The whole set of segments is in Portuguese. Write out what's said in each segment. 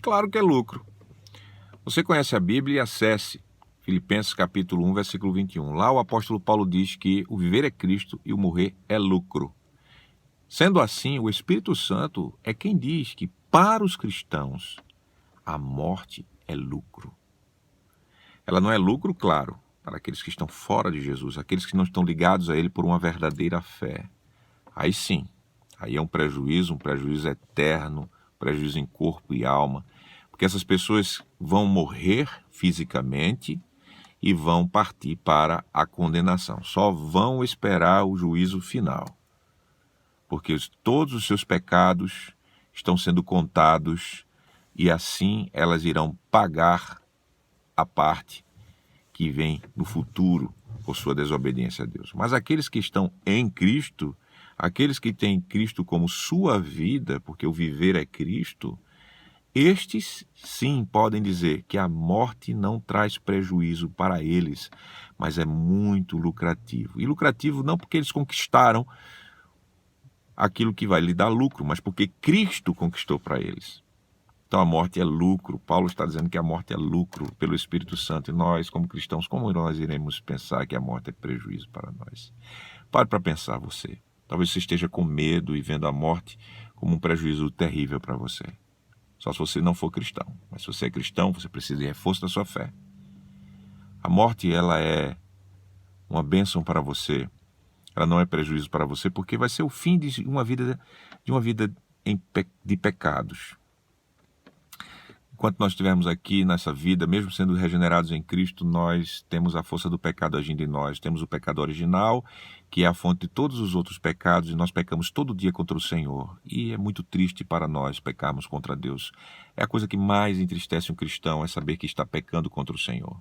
Claro que é lucro. Você conhece a Bíblia e acesse Filipenses capítulo 1, versículo 21. Lá o apóstolo Paulo diz que o viver é Cristo e o morrer é lucro. Sendo assim, o Espírito Santo é quem diz que para os cristãos a morte é lucro. Ela não é lucro, claro, para aqueles que estão fora de Jesus, aqueles que não estão ligados a Ele por uma verdadeira fé. Aí sim, aí é um prejuízo eterno, prejuízo em corpo e alma, porque essas pessoas vão morrer fisicamente e vão partir para a condenação. Só vão esperar o juízo final, porque todos os seus pecados estão sendo contados e assim elas irão pagar a parte que vem no futuro por sua desobediência a Deus. Mas aqueles que estão em Cristo, aqueles que têm Cristo como sua vida, porque o viver é Cristo, estes sim podem dizer que a morte não traz prejuízo para eles, mas é muito lucrativo. E lucrativo não porque eles conquistaram aquilo que vai lhe dar lucro, mas porque Cristo conquistou para eles. Então a morte é lucro. Paulo está dizendo que a morte é lucro pelo Espírito Santo. E nós, como cristãos, como nós iremos pensar que a morte é prejuízo para nós? Pare para pensar você. Talvez você esteja com medo e vendo a morte como um prejuízo terrível para você. Só se você não for cristão. Mas se você é cristão, você precisa de reforço da sua fé. A morte, ela é uma bênção para você. Ela não é prejuízo para você, porque vai ser o fim de uma vida de pecados. Enquanto nós estivermos aqui nessa vida, mesmo sendo regenerados em Cristo, nós temos a força do pecado agindo em nós. Temos o pecado original, que é a fonte de todos os outros pecados, e nós pecamos todo dia contra o Senhor. E é muito triste para nós pecarmos contra Deus. É a coisa que mais entristece um cristão, é saber que está pecando contra o Senhor.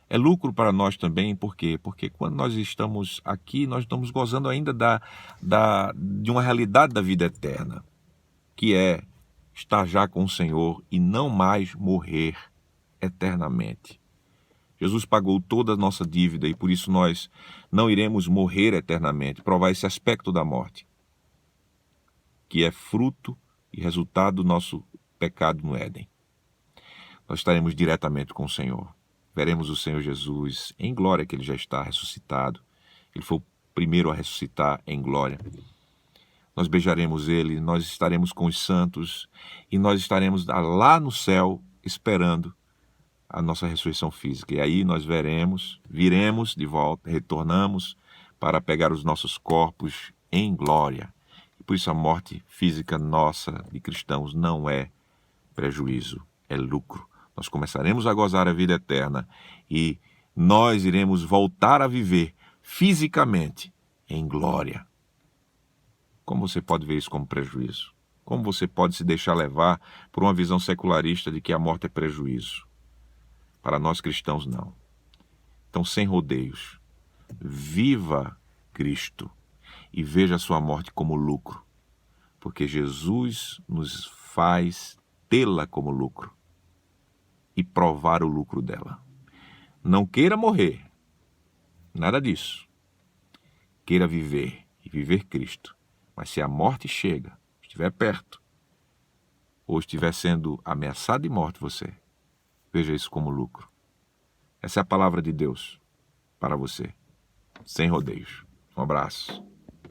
É lucro para nós também, por quê? Porque quando nós estamos aqui, nós estamos gozando ainda de uma realidade da vida eterna, que é estar já com o Senhor e não mais morrer eternamente. Jesus pagou toda a nossa dívida e por isso nós não iremos morrer eternamente, provar esse aspecto da morte, que é fruto e resultado do nosso pecado no Éden. Nós estaremos diretamente com o Senhor. Veremos o Senhor Jesus em glória, que Ele já está ressuscitado. Ele foi o primeiro a ressuscitar em glória. Nós beijaremos Ele, nós estaremos com os santos e nós estaremos lá no céu esperando a nossa ressurreição física. E aí nós viremos de volta, retornamos para pegar os nossos corpos em glória. E por isso a morte física nossa de cristãos não é prejuízo, é lucro. Nós começaremos a gozar a vida eterna e nós iremos voltar a viver fisicamente em glória. Como você pode ver isso como prejuízo? Como você pode se deixar levar por uma visão secularista de que a morte é prejuízo? Para nós cristãos, não. Então, sem rodeios, viva Cristo e veja a sua morte como lucro, porque Jesus nos faz tê-la como lucro e provar o lucro dela. Não queira morrer, nada disso. Queira viver e viver Cristo. Mas se a morte chega, estiver perto, ou estiver sendo ameaçado de morte você, veja isso como lucro. Essa é a palavra de Deus para você, sem rodeios. Um abraço.